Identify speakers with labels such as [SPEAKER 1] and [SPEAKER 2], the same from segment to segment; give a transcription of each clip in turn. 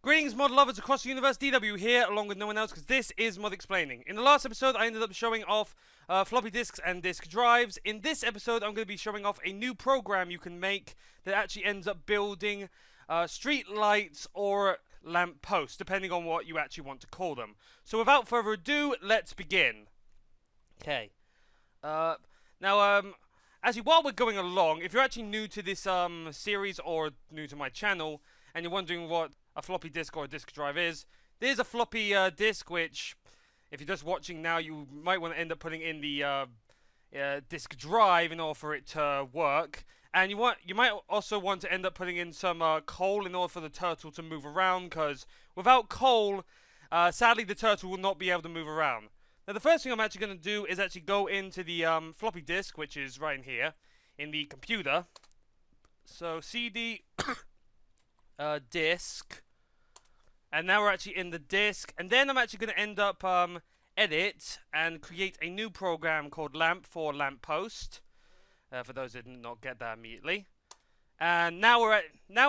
[SPEAKER 1] Greetings mod lovers across the universe, DW here along with no one else because this is Mod Explaining. In the last episode I ended up showing off floppy disks and disk drives. In this episode I'm going to be showing off a new program you can make that actually ends up building street lights or lamp posts, depending on what you actually want to call them. So without further ado, let's begin. Okay. Actually, while we're going along, if you're actually new to this series or new to my channel and you're wondering what a floppy disk or a disk drive is, there's a floppy disk which, if you're just watching now, you might want to end up putting in the disk drive in order for it to work. And you might also want to end up putting in some coal in order for the turtle to move around, because without coal, sadly the turtle will not be able to move around. Now the first thing I'm actually going to do is actually go into the floppy disk, which is right in here, in the computer. So CD disk, and now we're actually in the disk, and then I'm actually going to end up edit and create a new program called lamp for lamppost. For those that did not get that immediately. And now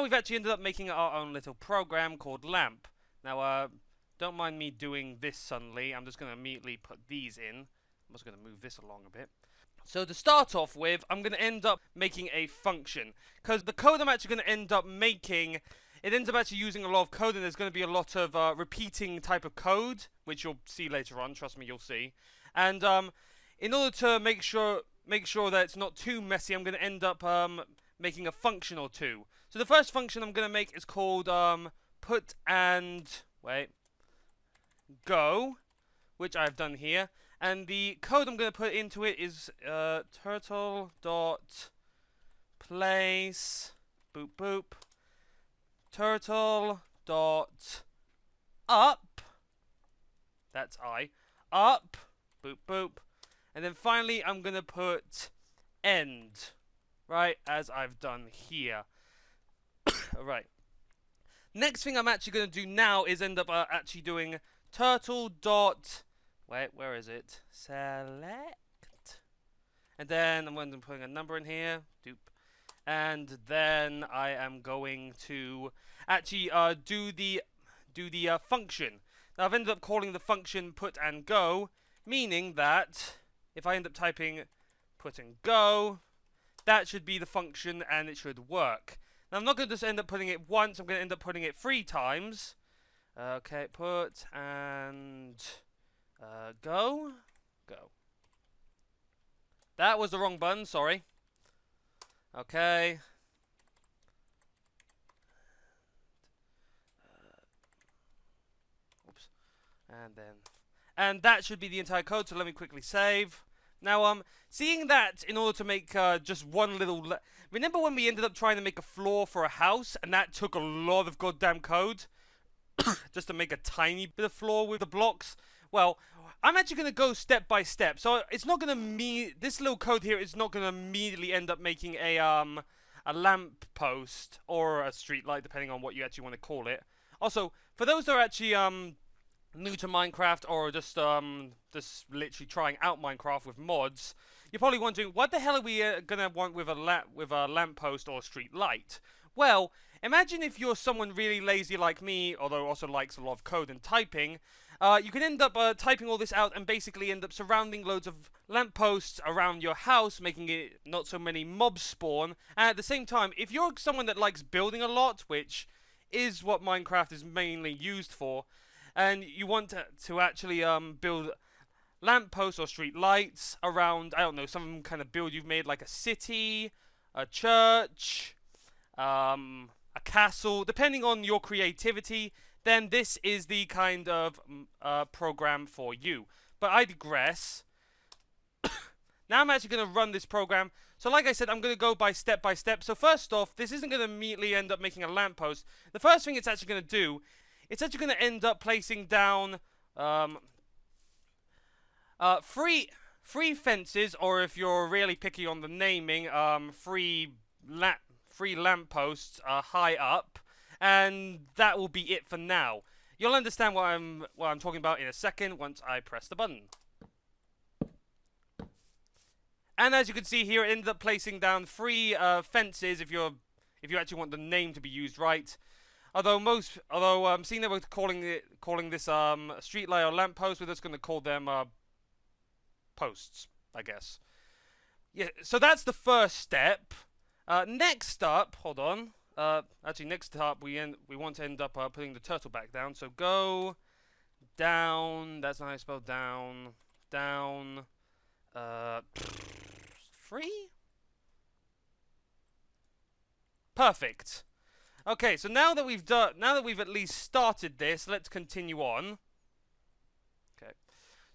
[SPEAKER 1] we've actually ended up making our own little program called lamp. Now don't mind me doing this suddenly. I'm just going to immediately put these in. I'm just going to move this along a bit. So to start off with, I'm going to end up making a function, because the code I'm actually going to end up making, it ends up actually using a lot of code, and there's going to be a lot of repeating type of code, which you'll see later on. Trust me, you'll see. And in order to make sure that it's not too messy, I'm going to end up making a function or two. So the first function I'm going to make is called put and go, which I've done here. And the code I'm going to put into it is turtle dot place boop boop turtle dot up, that's up boop boop, and then finally I'm going to put end, right, as I've done here. Alright. Next thing I'm actually going to do now is end up actually doing turtle dot, where is it? Select. And then I'm going to put a number in here. Doop. And then I am going to actually do the function. Now I've ended up calling the function put and go, meaning that if I end up typing put and go, that should be the function and it should work. Now I'm not going to just end up putting it once, I'm going to end up putting it 3 times. Okay, put and go. That was the wrong button, sorry. Okay. Oops. And that should be the entire code, so let me quickly save. Now, seeing that in order to make just one little... Remember when we ended up trying to make a floor for a house, and that took a lot of goddamn code? Just to make a tiny bit of floor with the blocks? Well, I'm actually going to go step by step. So it's not going to this little code here is not going to immediately end up making a lamp post or a street light, depending on what you actually want to call it. Also, for those that are actually new to Minecraft or just literally trying out Minecraft with mods, you're probably wondering, what the hell are we going to want with a lamp post or a street light? Well, imagine if you're someone really lazy like me, although also likes a lot of code and typing. You can end up typing all this out and basically end up surrounding loads of lampposts around your house, making it not so many mobs spawn. And at the same time, if you're someone that likes building a lot, which is what Minecraft is mainly used for, and you want to actually build lampposts or street lights around, I don't know, some kind of build you've made, like a city, a church, a castle, depending on your creativity, then this is the kind of program for you. But I digress. Now I'm actually going to run this program. So like I said, I'm going to go by step. So first off, this isn't going to immediately end up making a lamppost. The first thing it's actually going to do, it's actually going to end up placing down free fences, or if you're really picky on the naming, free lampposts high up. And that will be it for now. You'll understand what I'm talking about in a second once I press the button. And as you can see here, it ended up placing down 3 fences if you actually want the name to be used right. Although seeing that we're calling this street light or lamp post, we're just going to call them posts, I guess. Yeah. So that's the first step. Next up, hold on. Actually, next up, we want to end up putting the turtle back down. So go down. That's not how I spell down. Down. 3. Perfect. Okay, so now that we've at least started this, let's continue on. Okay.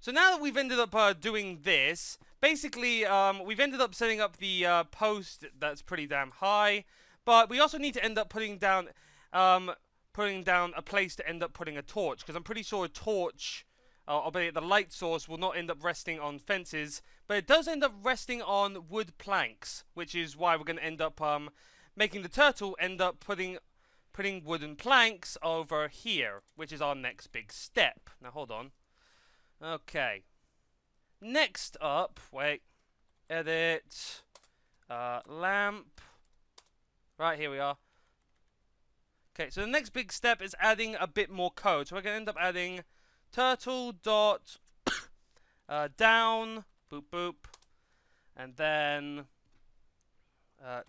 [SPEAKER 1] So now that we've ended up doing this, basically, we've ended up setting up the post that's pretty damn high, but we also need to end up putting down a place to end up putting a torch, because I'm pretty sure a torch, albeit the light source, will not end up resting on fences, but it does end up resting on wood planks, which is why we're going to end up making the turtle end up putting wooden planks over here, which is our next big step. Now hold on. Okay. Next up, wait, edit, lamp. Right, here we are. Okay, so the next big step is adding a bit more code. So we're going to end up adding turtle dot down, boop boop, and then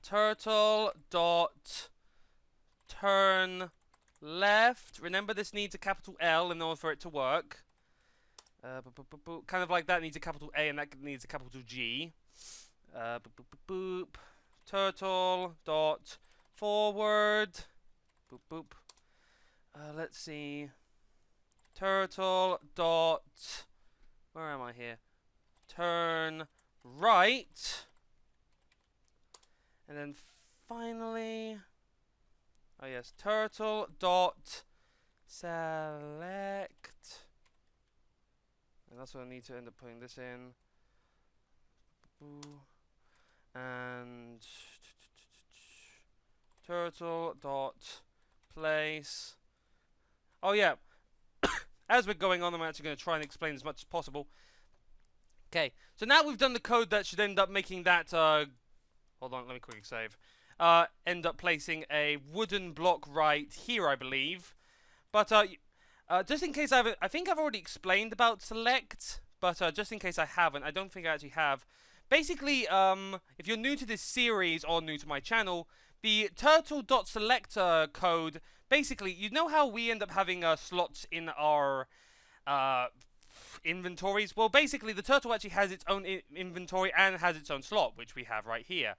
[SPEAKER 1] turtle dot turn left. Remember, this needs a capital L in order for it to work. Kind of like that needs a capital A and that needs a capital G. Boop, boop, boop, boop. Turtle dot forward. Boop boop. Let's see. Turtle dot. Where am I here? Turn right. And then finally. Oh yes. Turtle dot select. And that's what I need to end up putting this in. And turtle dot place. Oh yeah. As we're going on, I'm actually going to try and explain as much as possible. Okay, so now we've done the code that should end up making that. Hold on, let me quickly save. End up placing a wooden block right here, I believe. But just in case I think I've already explained about select, but just in case I haven't, I don't think I actually have. Basically, if you're new to this series or new to my channel, the turtle.selector code, basically, you know how we end up having slots in our inventories? Well, basically, the turtle actually has its own inventory and has its own slot, which we have right here.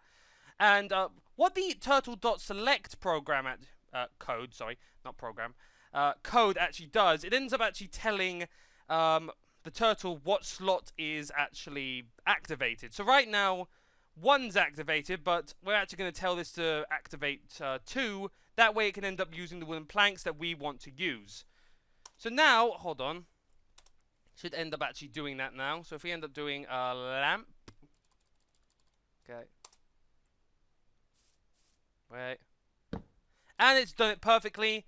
[SPEAKER 1] And what the turtle.select program code, sorry, not program, code actually does, it ends up actually telling the turtle what slot is actually activated. So right now, 1's activated, but we're actually going to tell this to activate 2. That way it can end up using the wooden planks that we want to use. So now, hold on. Should end up actually doing that now. So if we end up doing a lamp. Okay. Wait. And it's done it perfectly.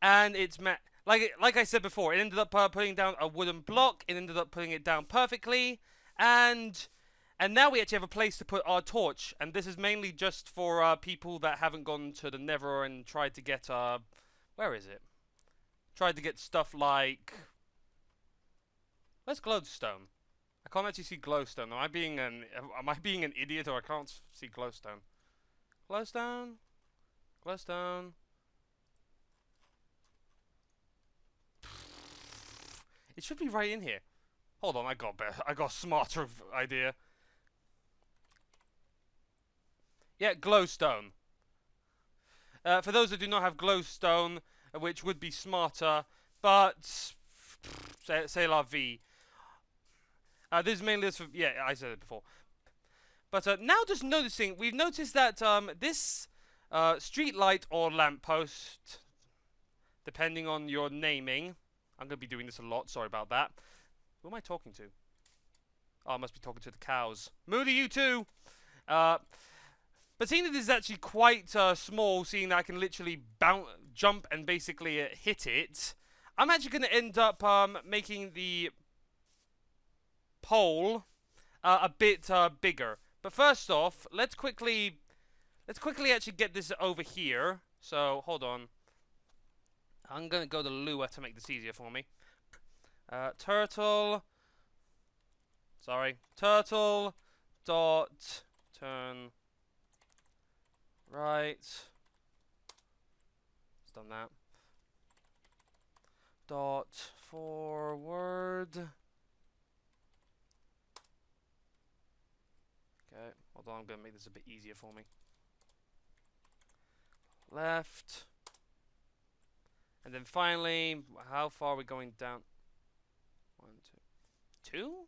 [SPEAKER 1] And it's like I said before, it ended up putting down a wooden block. It ended up putting it down perfectly. And now we actually have a place to put our torch. And this is mainly just for people that haven't gone to the Nether and tried to get where is it? Tried to get stuff like, where's glowstone? I can't actually see glowstone. Am I being an idiot, or I can't see glowstone? Glowstone? Glowstone? It should be right in here. Hold on, I got a smarter idea. Yeah, glowstone. For those that do not have glowstone, which would be smarter, but c'est la vie. This is mainly for, yeah, I said it before. But now just noticing, we've noticed that this street light or lamppost, depending on your naming, I'm going to be doing this a lot, sorry about that. Who am I talking to? Oh, I must be talking to the cows. Moody, you too! But seeing that this is actually quite small, seeing that I can literally jump and basically hit it, I'm actually going to end up making the pole a bit bigger. But first off, let's quickly actually get this over here. So hold on. I'm gonna go to Lua to make this easier for me. Turtle. Sorry. Turtle dot turn right. It's done that. Dot forward. Okay, hold on, I'm gonna make this a bit easier for me. Left. And then finally, how far are we going down? 1, 2. 2?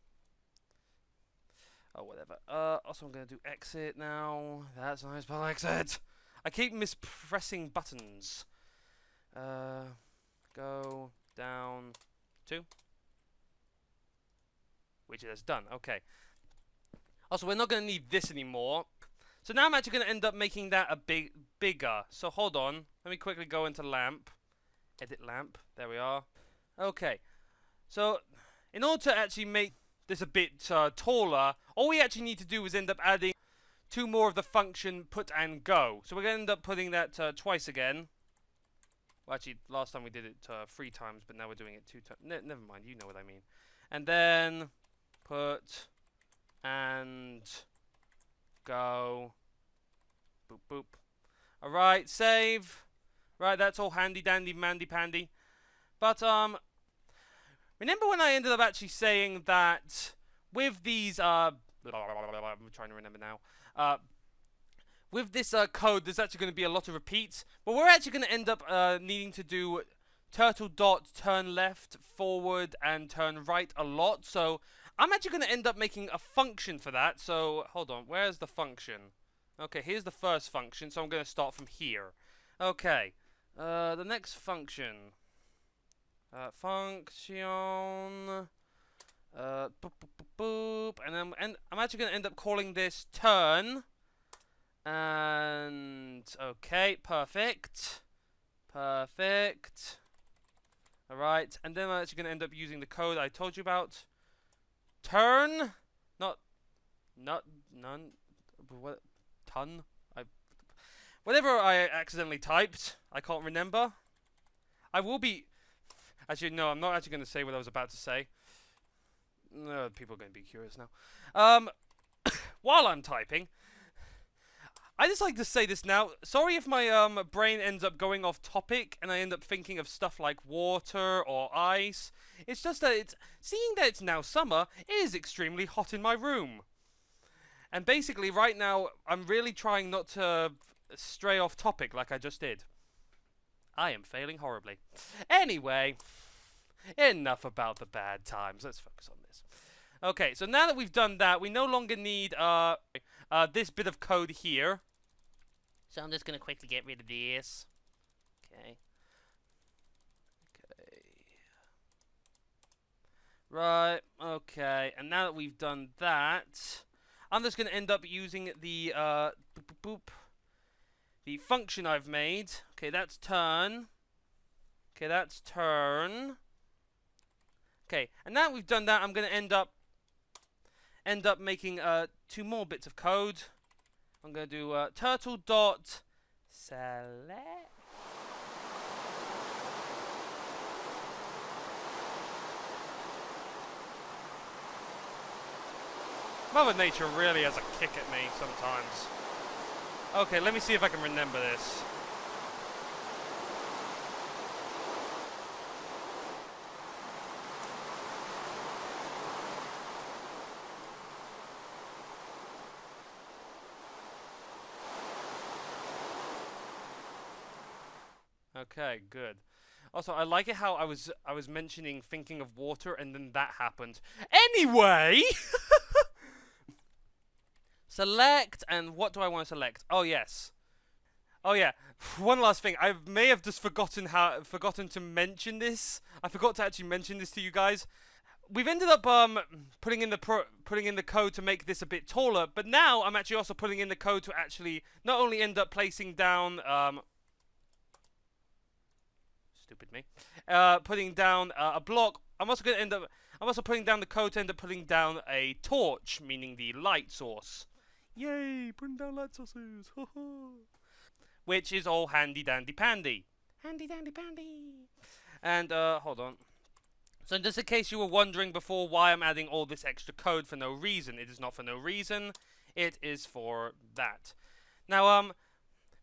[SPEAKER 1] Oh, whatever. Also, I'm going to do exit now. That's nice, spell exit. I keep mispressing buttons. Go down 2. Which is done. Okay. Also, we're not going to need this anymore. So now I'm actually going to end up making that a bigger. So hold on. Let me quickly go into lamp. Edit lamp. There we are. Okay. So, in order to actually make this a bit taller, all we actually need to do is end up adding 2 more of the function put and go. So we're going to end up putting that twice again. Well, actually, last time we did it 3 times, but now we're doing it 2 times. Never mind, you know what I mean. And then put and go. Boop, boop. Alright, save. Right, that's all handy dandy mandy pandy. But remember when I ended up actually saying that with these I'm trying to remember now. With this code, there's actually going to be a lot of repeats, but we're actually going to end up needing to do turtle dot turn left, forward, and turn right a lot. So I'm actually going to end up making a function for that. So hold on, where's the function? Okay, here's the first function. So I'm going to start from here. Okay, the next function. Function. Boop, boop, boop, boop. And I'm actually going to end up calling this turn. And okay, perfect. Perfect. Alright, and then I'm actually going to end up using the code I told you about. Turn. None. What? Ton? Whatever I accidentally typed, I can't remember. I will be. Actually, no, I'm not actually going to say what I was about to say. No, people are going to be curious now. While I'm typing, I just like to say this now. Sorry if my brain ends up going off topic and I end up thinking of stuff like water or ice. It's just that seeing that it's now summer, it is extremely hot in my room. And basically, right now, I'm really trying not to stray off topic like I just did. I am failing horribly. Anyway, enough about the bad times. Let's focus on this. Okay, so now that we've done that, we no longer need this bit of code here. So I'm just going to quickly get rid of this. Okay. Okay. Right, okay. And now that we've done that, I'm just going to end up using the the function I've made. Okay, that's turn. Okay, that's turn. Okay, and now that we've done that, I'm going to end up making 2 more bits of code. I'm going to do turtle dot select. Mother Nature really has a kick at me sometimes. Okay, let me see if I can remember this. Okay, good. Also, I like it how I was mentioning thinking of water and then that happened. Anyway, select, and what do I want to select? Oh yes. Oh yeah. One last thing. I may have just forgotten to mention this. I forgot to actually mention this to you guys. We've ended up putting in the code to make this a bit taller, but now I'm actually also putting in the code to actually not only end up placing down stupid me. Putting down a block. I'm also putting down the code to end up putting down a torch, meaning the light source. Yay! Putting down light sources. Which is all handy dandy pandy. Handy dandy pandy. And hold on. So just in case you were wondering before why I'm adding all this extra code for no reason, it is not for no reason. It is for that. Now,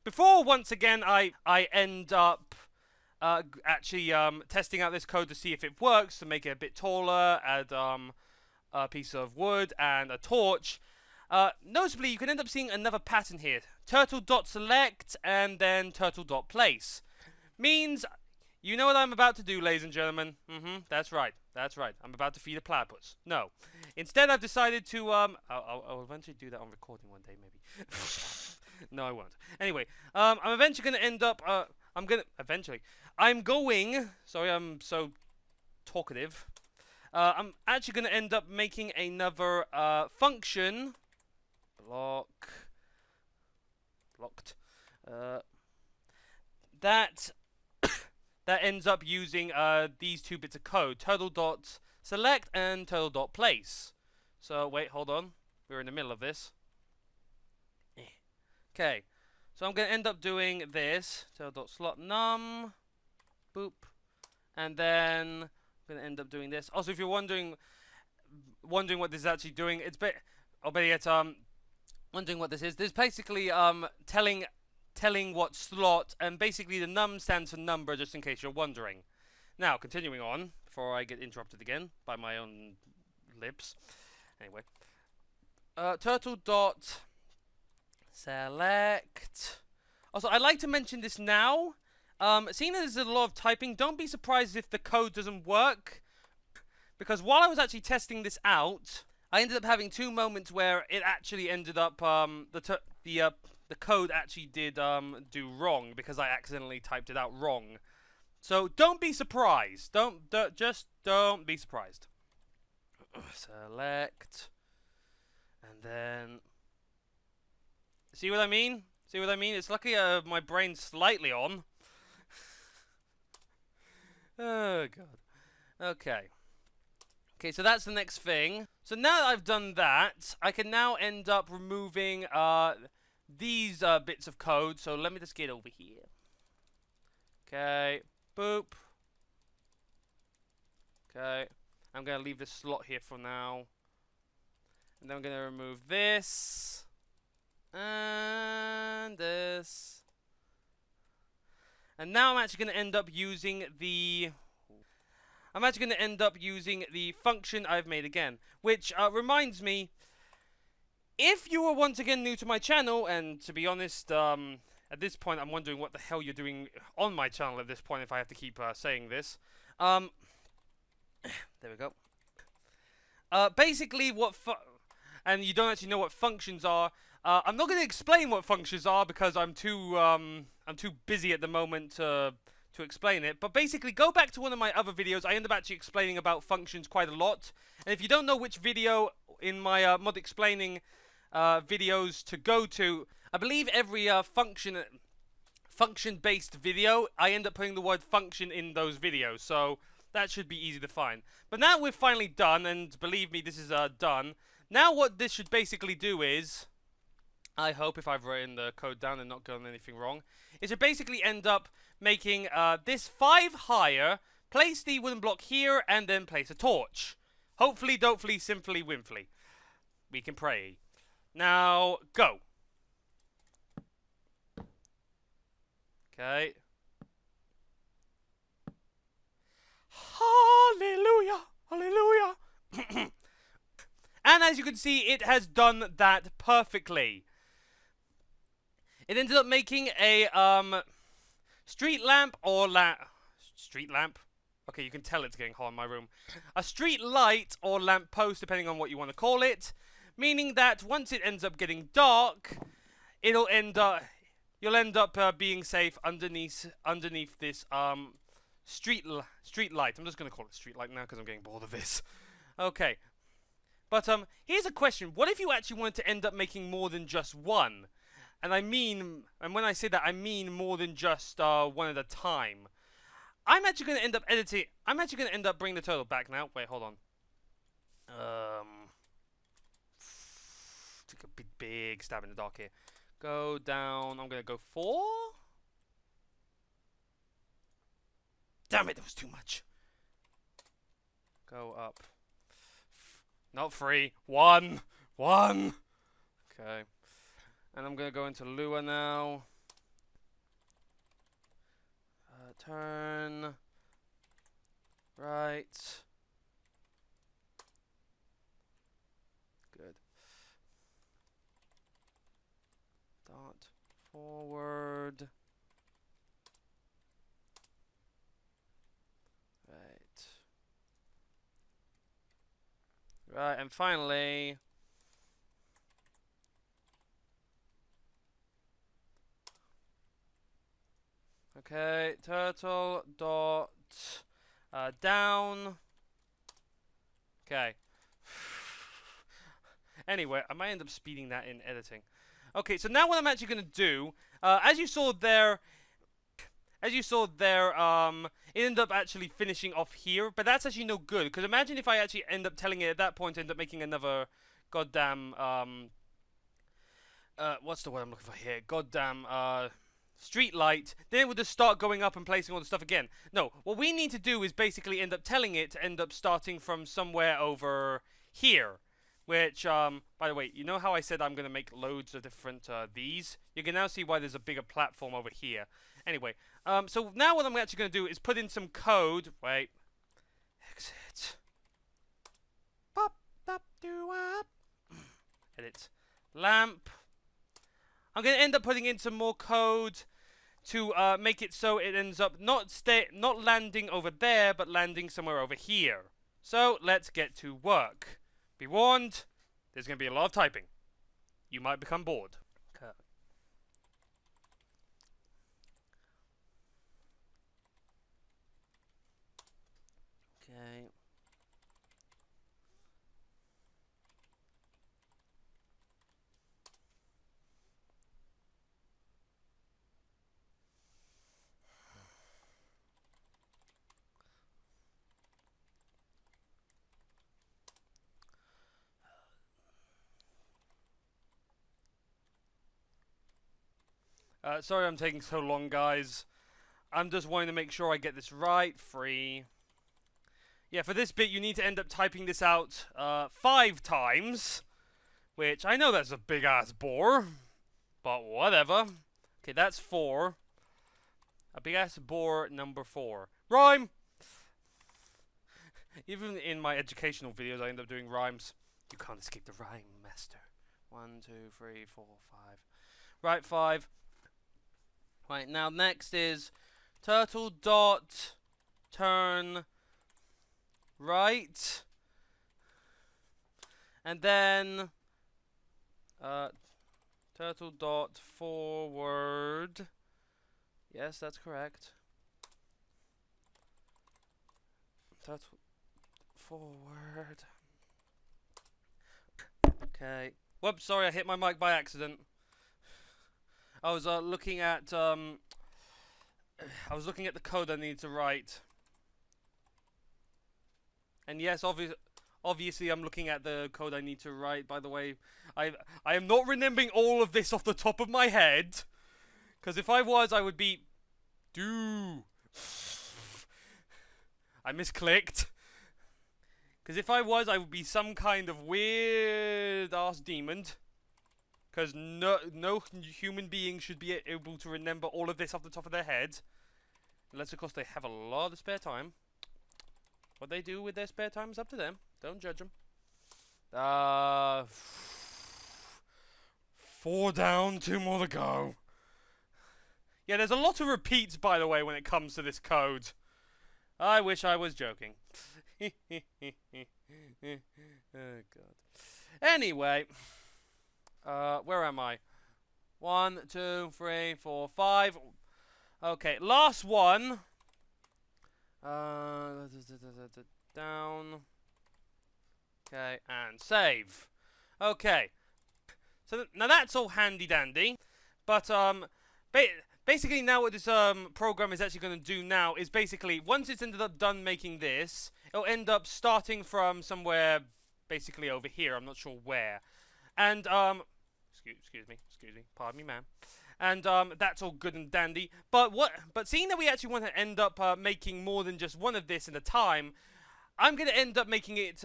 [SPEAKER 1] before once again I end up actually testing out this code to see if it works, to make it a bit taller, add a piece of wood and a torch. Notably, you can end up seeing another pattern here. Turtle.select and then turtle.place. Means, you know what I'm about to do, ladies and gentlemen. That's right. That's right. I'm about to feed a platypus. No. Instead, I've decided to, I'll eventually do that on recording one day, maybe. No, I won't. Anyway, I'm eventually going to end up, sorry, I'm so talkative. I'm actually going to end up making another function. Blocked. That ends up using these two bits of code, turtle.select and turtle.place. So wait, hold on. We're in the middle of this. Okay. So I'm going to end up doing this, turtle.slot_num, boop, and then I'm going to end up doing this. Also, if you're wondering what this is actually doing, it's wondering what this is. This is basically telling what slot, and basically the num stands for number, just in case you're wondering. Now, continuing on, before I get interrupted again by my own lips. Anyway, turtle.select. Also, I'd like to mention this now. Seeing as there's a lot of typing, don't be surprised if the code doesn't work, because while I was actually testing this out, I ended up having 2 moments where it actually ended up the code actually did do wrong because I accidentally typed it out wrong. So don't be surprised. Just don't be surprised. Select, and then see what I mean? See what I mean? It's lucky my brain's slightly on. Oh god. Okay. Okay, so that's the next thing. So now that I've done that, I can now end up removing these bits of code. So let me just get over here. Okay, boop. Okay, I'm going to leave this slot here for now. And then I'm going to remove this. And this. And now I'm actually going to end up using the function I've made again, which reminds me, if you were once again new to my channel, and to be honest, at this point I'm wondering what the hell you're doing on my channel at this point if I have to keep saying this. There we go. Basically, and you don't actually know what functions are. I'm not going to explain what functions are because I'm too busy at the moment to explain it, but basically go back to one of my other videos. I end up actually explaining about functions quite a lot, and if you don't know which video in my mod explaining videos to go to, I believe every function-based video, I end up putting the word function in those videos, so that should be easy to find. But now we're finally done, and believe me, this is done. Now what this should basically do is, I hope if I've written the code down and not done anything wrong, it should basically end up making this 5 higher, place the wooden block here, and then place a torch. Hopefully, dopefully, simply, wimfully. We can pray. Now, go. Okay. Hallelujah! Hallelujah! And as you can see, it has done that perfectly. It ended up making a street lamp or street lamp. Okay, you can tell it's getting hot in my room. A street light or lamp post, depending on what you want to call it. Meaning that once it ends up getting dark, you'll end up being safe underneath this street light. I'm just gonna call it street light now because I'm getting bored of this. Okay, but here's a question: what if you actually wanted to end up making more than just one? And when I say that, I mean more than just one at a time. I'm actually going to end up editing. I'm actually going to end up bringing the turtle back now. Wait, hold on. Take a big stab in the dark here. Go down. I'm going to go 4. Damn it, that was too much. Go up. Not 3. 1. 1. Okay. And I'm going to go into Lua now. Turn. Right. Good. Dot forward. Right, and finally, okay, turtle dot down. Okay. Anyway, I might end up speeding that in editing. Okay, so now what I'm actually going to do, as you saw there, it ended up actually finishing off here, but that's actually no good, because imagine if I actually end up telling it at that point, end up making another goddamn, what's the word I'm looking for here? Goddamn, street light, then it would just start going up and placing all the stuff again. No, what we need to do is basically end up telling it to end up starting from somewhere over here. Which, by the way, you know how I said I'm going to make loads of different, these? You can now see why there's a bigger platform over here. Anyway, so now what I'm actually going to do is put in some code. Wait. Exit. Pop, pop, do up. Edit. Lamp. I'm going to end up putting in some more code to make it so it ends up not landing over there, but landing somewhere over here. So let's get to work. Be warned, there's going to be a lot of typing. You might become bored. Okay. Sorry I'm taking so long, guys. I'm just wanting to make sure I get this right. 3. Yeah, for this bit, you need to end up typing this out 5 times. Which, I know that's a big-ass bore. But whatever. Okay, that's 4. A big-ass bore number 4. Rhyme! Even in my educational videos, I end up doing rhymes. You can't escape the rhyme, master. 1, 2, 3, 4, 5. Right, 5. Right, now next is turtle dot turn right, and then turtle dot forward. Yes, that's correct. Turtle forward. Okay. Whoops, sorry, I hit my mic by accident. I was looking at the code I need to write. And yes, obviously I'm looking at the code I need to write. By the way, I am not remembering all of this off the top of my head, because if I was, I would be I misclicked. Because if I was, I would be some kind of weird ass demon. Because no human being should be able to remember all of this off the top of their head. Unless, of course, they have a lot of spare time. What they do with their spare time is up to them. Don't judge them. 4 down, 2 more to go. Yeah, there's a lot of repeats, by the way, when it comes to this code. I wish I was joking. Oh, God. Anyway. Where am I? 1, 2, 3, 4, 5. Okay, last one. Down. Okay, and save. Okay. So now that's all handy dandy, but basically now what this program is actually going to do now is basically once it's ended up done making this, it'll end up starting from somewhere basically over here. I'm not sure where, and excuse me, pardon me, ma'am. And that's all good and dandy. But seeing that we actually want to end up making more than just one of this in a time, I'm going to end up making it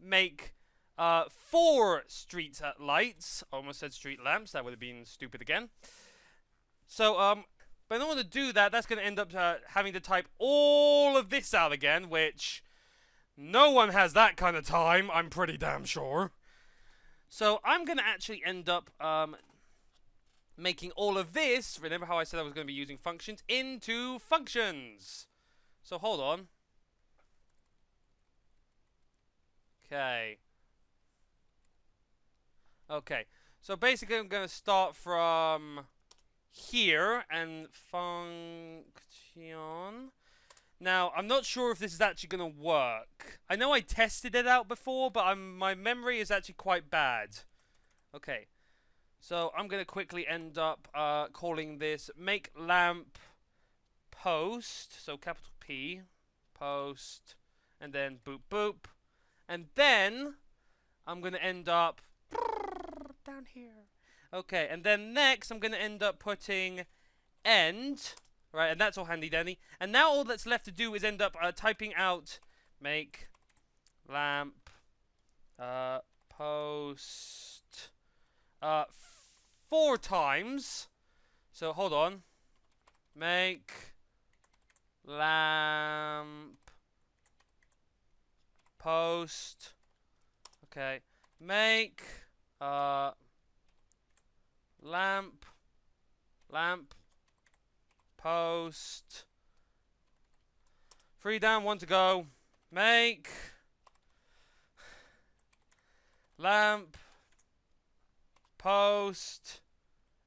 [SPEAKER 1] make 4 street lights. I almost said street lamps. That would have been stupid again. So, but in order to do that, that's going to end up having to type all of this out again, which no one has that kind of time, I'm pretty damn sure. So I'm going to actually end up making all of this, remember how I said I was going to be using functions, into functions. So hold on. Okay. Okay. So basically I'm going to start from here and function. Now, I'm not sure if this is actually going to work. I know I tested it out before, but my memory is actually quite bad. Okay. So I'm going to quickly end up calling this make lamp post. So capital P, post, and then boop boop. And then I'm going to end up down here. Okay, and then next I'm going to end up putting end. Right, and that's all handy dandy. And now all that's left to do is end up typing out make lamp post 4 times. So hold on. Make lamp post. Okay. Make lamp post. 3 down, 1 to go. Make lamp post.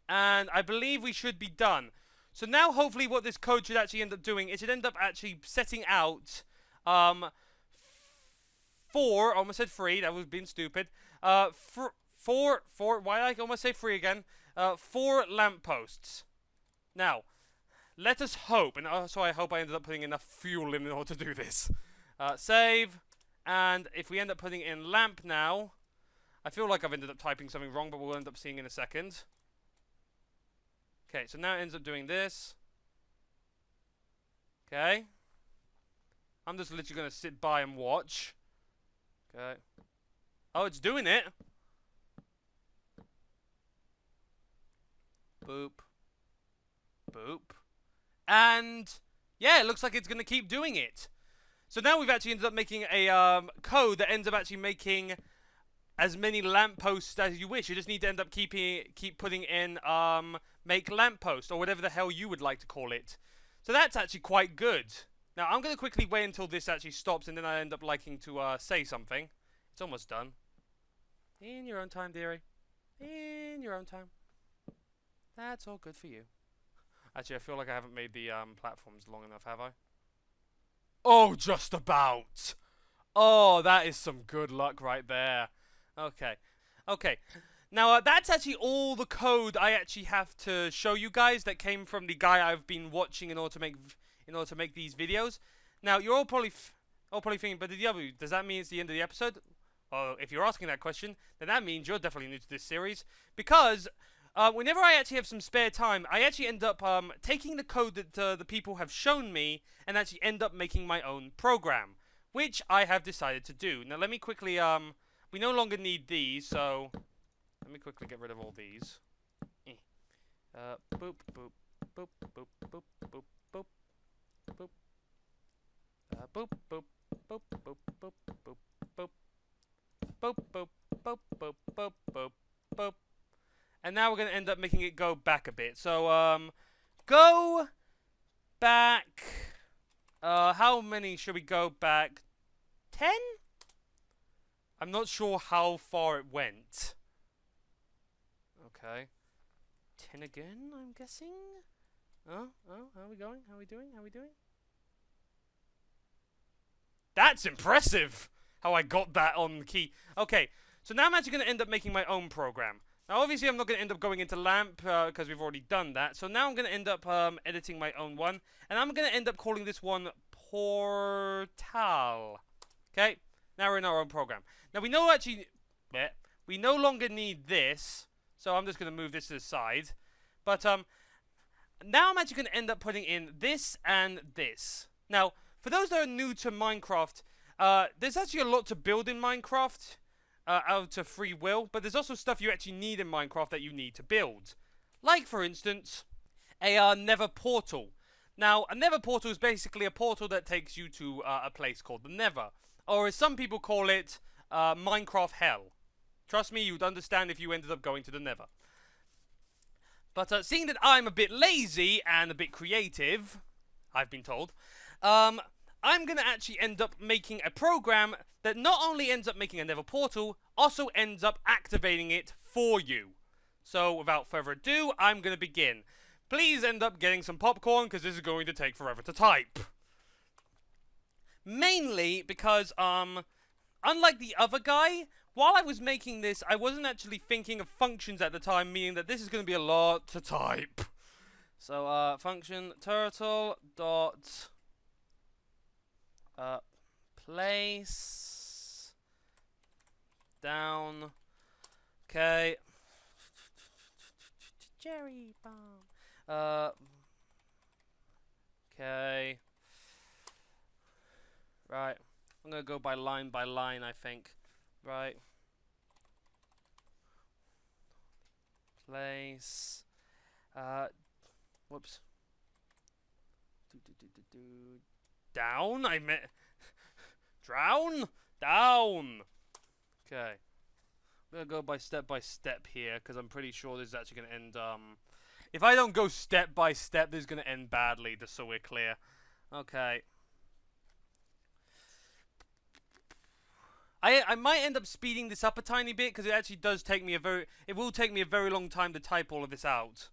[SPEAKER 1] And I believe we should be done. So now hopefully what this code should actually end up doing is it end up actually setting out 4, almost said 3, that was being stupid. 4, why did I almost say 3 again? 4 lampposts. Now, let us hope, and also I hope I ended up putting enough fuel in order to do this. Save, and if we end up putting in lamp now, I feel like I've ended up typing something wrong, but we'll end up seeing in a second. Okay, so now it ends up doing this. Okay. I'm just literally going to sit by and watch. Okay. Oh, it's doing it. Boop. Boop. And yeah, it looks like it's going to keep doing it. So now we've actually ended up making a code that ends up actually making as many lampposts as you wish. You just need to end up keep putting in make lamppost or whatever the hell you would like to call it. So that's actually quite good. Now I'm going to quickly wait until this actually stops, and then I end up liking to say something. It's almost done. In your own time, dearie. In your own time. That's all good for you. Actually, I feel like I haven't made the platforms long enough, have I? Oh, just about. Oh, that is some good luck right there. Okay. Okay. Now, that's actually all the code I actually have to show you guys that came from the guy I've been watching in order to make these videos. Now, you're all probably thinking, but does that mean it's the end of the episode? Well, if you're asking that question, then that means you're definitely new to this series, because whenever I actually have some spare time, I actually end up taking the code that the people have shown me and actually end up making my own program, which I have decided to do. Now, let me quickly, we no longer need these, so let me quickly get rid of all these. Boop, boop, boop, boop, boop, boop, boop, boop. Boop, boop, boop, boop, boop, boop, boop. Boop, boop, boop, boop, boop, boop, boop. And now we're going to end up making it go back a bit. So, go back. How many should we go back? 10? I'm not sure how far it went. Okay. 10 again, I'm guessing? Oh, how are we going? How are we doing? How are we doing? That's impressive! How I got that on the key. Okay, so now I'm actually going to end up making my own program. Now, obviously, I'm not going to end up going into LAMP, because we've already done that. So now I'm going to end up editing my own one. And I'm going to end up calling this one Portal. Okay, now we're in our own program. Now, we know actually... we no longer need this. So I'm just going to move this to the side. But now I'm actually going to end up putting in this and this. Now, for those that are new to Minecraft, there's actually a lot to build in Minecraft out of free will, but there's also stuff you actually need in Minecraft that you need to build. Like, for instance, a nether portal. Now, a nether portal is basically a portal that takes you to a place called the nether, or as some people call it, Minecraft hell. Trust me, you'd understand if you ended up going to the nether. But seeing that I'm a bit lazy and a bit creative, I've been told, I'm going to actually end up making a program that not only ends up making a nether portal, also ends up activating it for you. So without further ado, I'm going to begin. Please end up getting some popcorn, because this is going to take forever to type. Mainly because, unlike the other guy, while I was making this, I wasn't actually thinking of functions at the time, meaning that this is going to be a lot to type. So, function turtle dot place down. Okay. Cherry bomb. Okay. Right. I'm gonna go by line, I think. Right. Place. Whoops. Down? I meant... Drown? Down! Okay. I'm gonna go by step here, because I'm pretty sure this is actually gonna end, if I don't go step by step, this is gonna end badly, just so we're clear. Okay. I might end up speeding this up a tiny bit, because it actually does take me it will take me a very long time to type all of this out.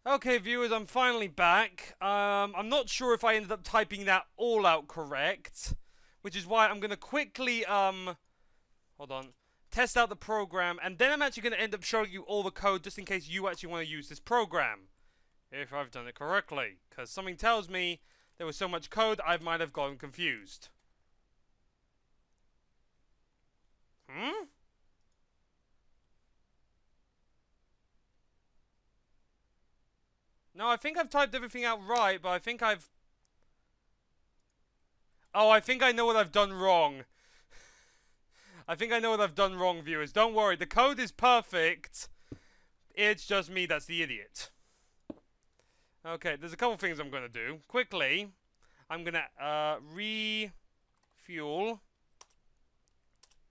[SPEAKER 1] Okay, viewers, I'm finally back. I'm not sure if I ended up typing that all out correct, which is why I'm gonna quickly, hold on, test out the program, and then I'm actually gonna end up showing you all the code just in case you actually want to use this program. If I've done it correctly, because something tells me there was so much code I might have gotten confused. No, I think I've typed everything out right, but I think I've... Oh, I think I know what I've done wrong. I think I know what I've done wrong, viewers. Don't worry, the code is perfect. It's just me that's the idiot. Okay, there's a couple things I'm gonna do. Quickly, I'm gonna refuel.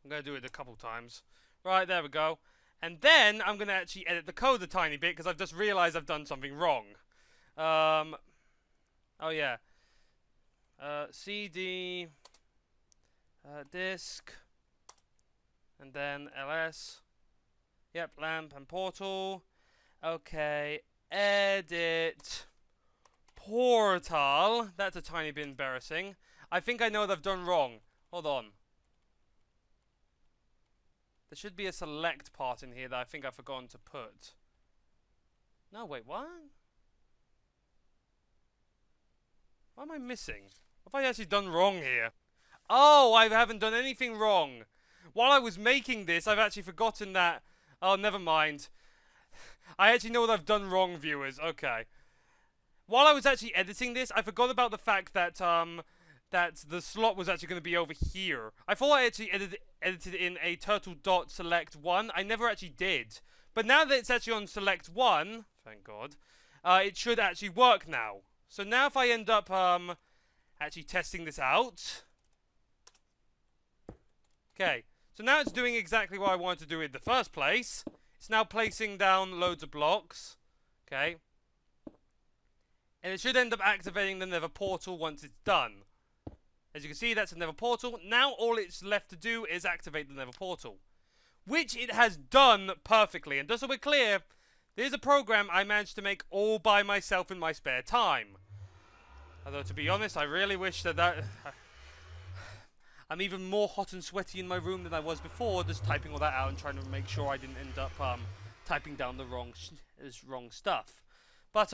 [SPEAKER 1] I'm gonna do it a couple times. Right, there we go. And then I'm gonna actually edit the code a tiny bit because I've just realized I've done something wrong. Oh yeah. CD disk, and then ls. Yep, lamp and portal. Okay, edit portal. That's a tiny bit embarrassing. I think I know what I've done wrong. Hold on. There should be a select part in here that I think I've forgotten to put. No, wait, what? What am I missing? What have I actually done wrong here? Oh, I haven't done anything wrong. While I was making this, I've actually forgotten that... Oh, never mind. I actually know what I've done wrong, viewers. Okay. While I was actually editing this, I forgot about the fact that, that the slot was actually going to be over here. I thought I actually edited in a turtle.select1. I never actually did. But now that it's actually on select 1, thank God, it should actually work now. So now if I end up, actually testing this out. Okay, so now it's doing exactly what I wanted to do in the first place. It's now placing down loads of blocks. Okay. And it should end up activating the nether portal once it's done. As you can see, that's a nether portal. Now all it's left to do is activate the nether portal. Which it has done perfectly. And just so we're clear, there's a program I managed to make all by myself in my spare time. Although, to be honest, I really wish that I'm even more hot and sweaty in my room than I was before, just typing all that out and trying to make sure I didn't end up typing down the wrong stuff. But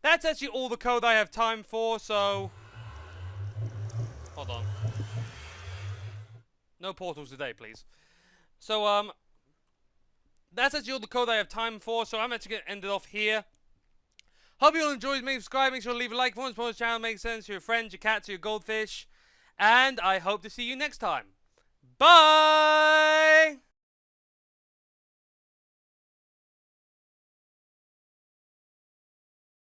[SPEAKER 1] that's actually all the code I have time for, so... Hold on. No portals today, please. So, that's actually all the code I have time for, so I'm actually going to end it off here. Hope you all enjoyed. Make subscribe, make sure to leave a like if you want to support the channel, makes sense to your friends, your cats, your goldfish. And I hope to see you next time. Bye!